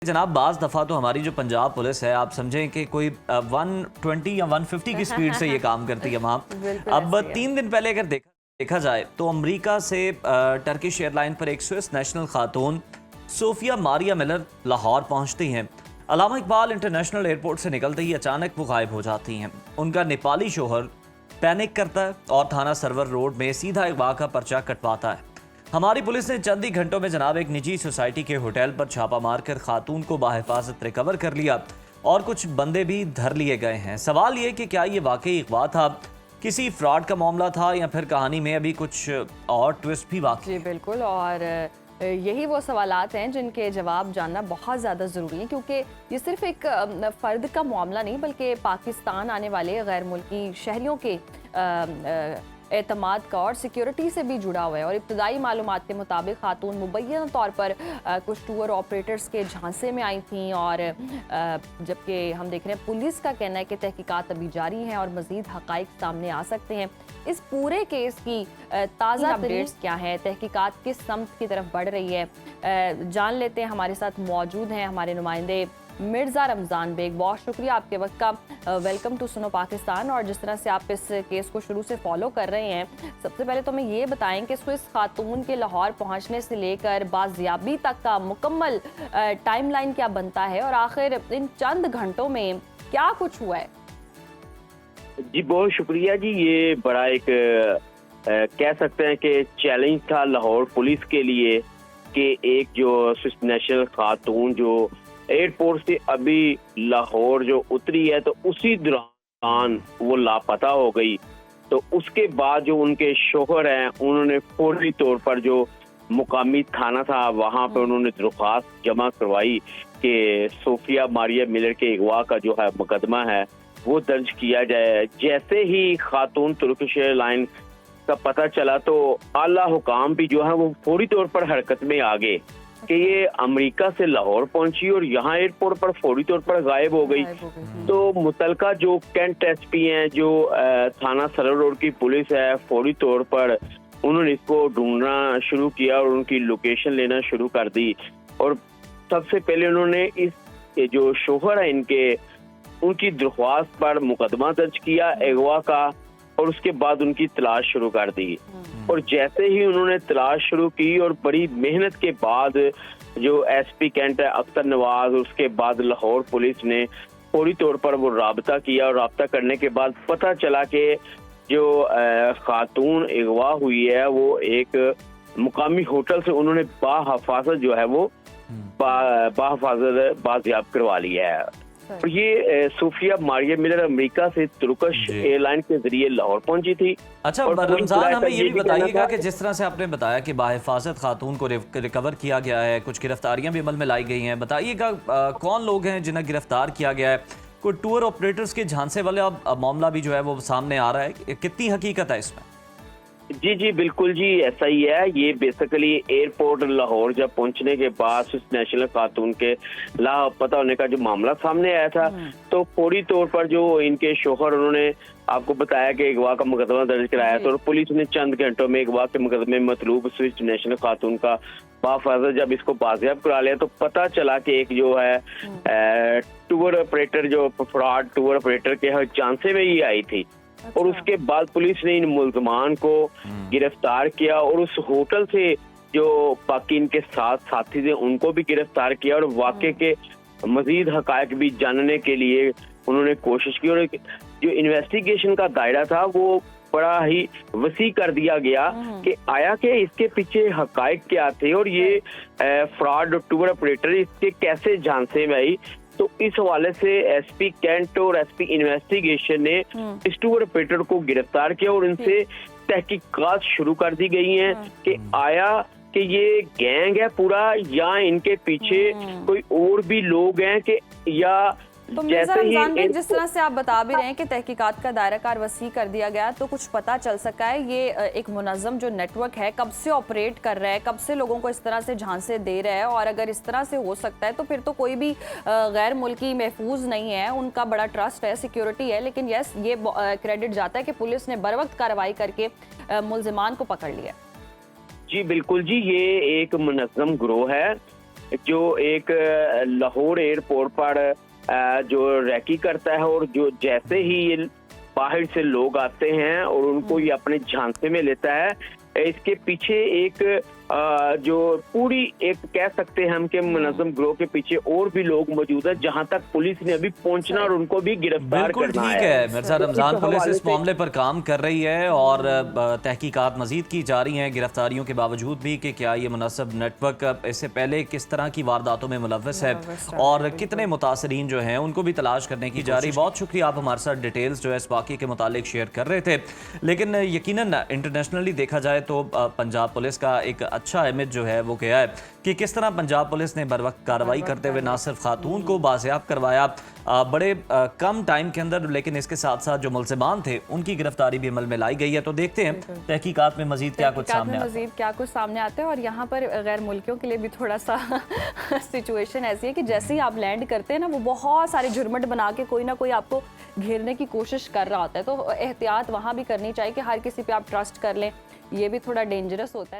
जनाब बाज़ दफ़ा तो हमारी जो पंजाब पुलिस है, आप समझें कि कोई 120 या 150 की स्पीड से ये काम करती है वहाँ। अब 3 दिन पहले अगर देखा जाए तो अमेरिका से टर्किश एयरलाइन पर एक स्विस नेशनल खातून सोफिया मारिया मिलर लाहौर पहुँचती हैं। अल्लामा इकबाल इंटरनेशनल एयरपोर्ट से निकलते ही अचानक वो गायब हो जाती हैं। उनका नेपाली शोहर पैनिक करता है और थाना सरवर रोड में सीधा अगवा का पर्चा कटवाता है। हमारी पुलिस ने चंद ही घंटों में जनाब एक निजी सोसाइटी के होटल पर छापा मारकर खातून को बाहिफाजत रिकवर कर लिया और कुछ बंदे भी धर लिए गए हैं। सवाल ये कि क्या ये वाकई अगवा था, किसी फ्रॉड का मामला था, या फिर कहानी में अभी कुछ और ट्विस्ट भी बाकी? जी बिल्कुल, और यही वो सवालात हैं जिनके जवाब जानना बहुत ज़्यादा ज़रूरी है, क्योंकि ये सिर्फ एक फ़र्द का मामला नहीं बल्कि पाकिस्तान आने वाले गैर मुल्की शहरियों के एतमाद का और सिक्योरिटी से भी जुड़ा हुआ है। और इब्तदाई मालूमात के मुताबिक खातून मुबैना तौर पर कुछ टूर ऑपरेटर्स के झांसे में आई थीं, और जबकि हम देख रहे हैं पुलिस का कहना है कि तहकीकात अभी जारी हैं और मज़ीद हक़ाइक़ सामने आ सकते हैं। इस पूरे केस की ताज़ा अपडेट्स क्या है, तहकीकात किस समत की तरफ बढ़ रही है, जान लेते हैं। हमारे साथ मौजूद हैं हमारे नुमाइंदे मिर्ज़ा रमज़ान बेग। बहुत शुक्रिया आपके वक्त का। वेलकम टू सुनो पाकिस्तान। और जिस तरह से आप इस केस को शुरू से फॉलो कर रहे हैं, सबसे पहले तो हमें ये बताएं कि स्विस खातून के लाहौर पहुंचने से लेकर बाजियाबी तक का मुकम्मल टाइमलाइन क्या बनता है, और आखिर इन चंद घंटों में क्या कुछ हुआ है? जी बहुत शुक्रिया जी। ये बड़ा एक कह सकते हैं कि चैलेंज था लाहौर पुलिस के लिए कि एक जो स्विस नेशनल खातून जो एयरपोर्ट से अभी लाहौर जो उतरी है तो उसी दौरान वो लापता हो गई। तो उसके बाद जो उनके शोहर हैं उन्होंने फौरी तौर पर जो मुकामी थाना था वहां पर उन्होंने दरख्वास्त जमा करवाई कि सोफिया मारिया मिलर के अगवा का जो है मुकदमा है वो दर्ज किया जाए। जैसे ही खातून तुर्किश एयरलाइन का पता चला तो आला हुकाम भी जो है वो फौरी तौर पर हरकत में आ गए कि ये अमेरिका से लाहौर पहुंची और यहाँ एयरपोर्ट पर फौरी तौर पर गायब हो गई। तो मुतलका जो कैंट एसपी हैं, जो थाना सरवर रोड की पुलिस है, फौरी तौर पर उन्होंने इसको ढूंढना शुरू किया और उनकी लोकेशन लेना शुरू कर दी। और सबसे पहले उन्होंने इस जो शोहर है इनके, उनकी दरख्वास्त पर मुकदमा दर्ज किया अगवा का, और उसके बाद उनकी तलाश शुरू कर दी। और जैसे ही उन्होंने तलाश शुरू की और बड़ी मेहनत के बाद जो एसपी कैंट है अख्तर नवाज, उसके बाद लाहौर पुलिस ने फौरी तौर पर वो राबता किया, और राबता करने के बाद पता चला कि जो खातून अगवा हुई है वो एक मुकामी होटल से उन्होंने बाहिफाजत जो है वो बाहिफाजत बाजियाब करवा लिया है। और ये सोफिया मारिया मिलर अमेरिका से तुर्किश एयरलाइन के जरिए लाहौर पहुंची थी। अच्छा रमजान, हमें ये भी बताइएगा कि जिस तरह से आपने बताया कि बाहिफाजत खातून को रिकवर किया गया है, कुछ गिरफ्तारियां भी अमल में लाई गई हैं, बताइएगा कौन लोग हैं जिन्हें गिरफ्तार किया गया है? कोई टूर ऑपरेटर्स के झांसे वाला मामला भी जो है वो सामने आ रहा है, कितनी हकीकत है इसमें? जी बिल्कुल जी, ऐसा ही है। ये बेसिकली एयरपोर्ट लाहौर जब पहुंचने के बाद स्विस नेशनल खातून के लापता होने का जो मामला सामने आया था, तो फौरी तौर पर जो इनके शोहर उन्होंने आपको बताया कि अगवा का मुकदमा दर्ज कराया था, और पुलिस ने चंद घंटों में अगवा के मुकदमे में मतलूब स्विस नेशनल खातून का बाफाजत जब इसको बाजियाब करा लिया तो पता चला कि एक जो है टूर ऑपरेटर, जो फ्रॉड टूर ऑपरेटर के चांसे में ही आई थी। और उसके बाद पुलिस ने इन मुल्जमान को गिरफ्तार किया, और उस होटल से जो बाकी इनके साथ साथी थे उनको भी गिरफ्तार किया, और वाकई के मजीद हकायक भी जानने के लिए उन्होंने कोशिश की। और जो इन्वेस्टिगेशन का दायरा था वो बड़ा ही वसी कर दिया गया कि आया कि इसके पीछे हकायक क्या थे, और ये फ्रॉड टूर ऑपरेटर इसके कैसे झांसे में आई। तो इस हवाले से एसपी कैंट और एसपी इन्वेस्टिगेशन ने इस टूर ऑपरेटर को गिरफ्तार किया, और इनसे तहकीकात शुरू कर दी गई हैं कि आया कि ये गैंग है पूरा, या इनके पीछे कोई और भी लोग हैं कि या तो मिर्ज़ा रमज़ान बेग, जिस तरह से आप बता भी रहे हैं कि तहकीकात का दायरा कार वसी कर दिया गया, तो कुछ पता चल सका है ये एक मुनज़्ज़म जो नेटवर्क है कब से ऑपरेट कर रहा है, कब से लोगों को इस तरह से झांसे दे रहा है? और अगर इस तरह से हो सकता है तो फिर तो कोई भी गैर मुल्की महफूज नहीं है, उनका बड़ा ट्रस्ट है, सिक्योरिटी है, लेकिन यस ये क्रेडिट जाता है कि पुलिस ने बर वक्त कार्रवाई करके मुलजिमान को पकड़ लिया। जी बिल्कुल जी, ये एक मुनज़्ज़म गिरोह है जो एक लाहौर एयरपोर्ट पर जो रैकी करता है, और जो जैसे ही ये बाहर से लोग आते हैं और उनको ये अपने झांसे में लेता है, इसके पीछे एक जो पूरी एक कह सकते हैं हम कि मुनज़्ज़म गिरोह के पीछे और भी लोग मौजूद हैं, जहां तक पुलिस ने अभी पहुंचना और उनको भी गिरफ्तार बिल्कुल करना ठीक है मिर्जा रमजान, पुलिस इस मामले पर काम कर रही है और तहकीकात मजीद की जा रही हैं, गिरफ्तारियों के बावजूद भी कि क्या ये मुनस्सब नेटवर्क इससे पहले किस तरह की वारदातों में मुलव्वस है और कितने मुतासरीन जो हैं उनको भी तलाश करने की जा रही। बहुत शुक्रिया, आप हमारे साथ डिटेल्स जो है इस वाक़े के मुतालिक शेयर कर रहे थे। लेकिन यकीनन इंटरनेशनली देखा जाए तो पंजाब पुलिस का एक अच्छा इमेज जो है वो गया है कि किस तरह पंजाब पुलिस ने बर वक्त कार्रवाई करते हुए ना सिर्फ खातून को बाजियाब करवाया बड़े कम टाइम के अंदर, लेकिन इसके साथ साथ जो मुलज़िमान थे उनकी गिरफ्तारी भी अमल में लाई गई है। तो देखते हैं तहकीकात में मजीद क्या कुछ सामने आता है। और यहाँ पर गैर मुल्कियों के लिए भी थोड़ा सा सिचुएशन ऐसी है कि जैसे ही आप लैंड करते हैं ना, वो बहुत सारे झुरमट बना के कोई ना कोई आपको घेरने की कोशिश कर रहा होता है। तो एहतियात वहाँ भी करनी चाहिए कि हर किसी पे आप ट्रस्ट कर लें, ये भी थोड़ा डेंजरस होता है। तो